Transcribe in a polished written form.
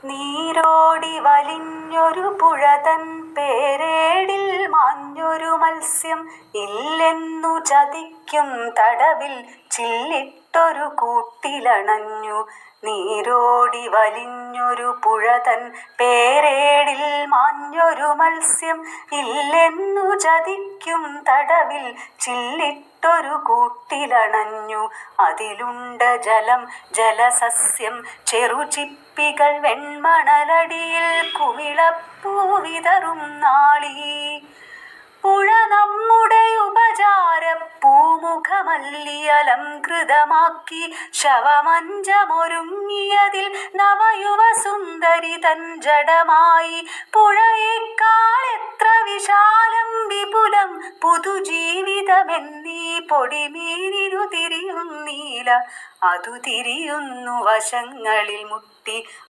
നീരോടി വലിഞ്ഞൊരു പുഴതൻ പേരേടിൽ മാഞ്ഞൊരു മത്സ്യം ഇല്ലെന്നു ചതിക്കും തടവിൽ ചില്ലിട്ടൊരു കൂട്ടിലണഞ്ഞു. നീരോടി വലിഞ്ഞൊരു പുഴതൻ പേരേടിൽ മാഞ്ഞൊരു മത്സ്യം ഇല്ലെന്നു ചതിക്കും തടവിൽ ചില്ലിട്ടൊരു കൂട്ടിലണഞ്ഞു. അതിലുണ്ട് ജലം ജലസസ്യം ചെറുചിപ്പികൾ വെൺമണലടിയിൽ കുമിളപ്പൂ വിതറും നാളീ. പുഴ നമ്മുടെ ഉപചാരപ്പൂമുഖമല്ലിയലംകൃതമാക്കി ശവമഞ്ചമൊരുങ്ങിയതിൽ നവയുവസുന്ദരി തൻ ജഡമായി. പുഴയേക്കാൾ എത്ര വിശാലം വിപുലം പുതുജീവിതമെന്നീ പൊടിമീനിനു തിരിയുന്നീല. അതു തിരിയുന്നു വശങ്ങളിൽ മുട്ടി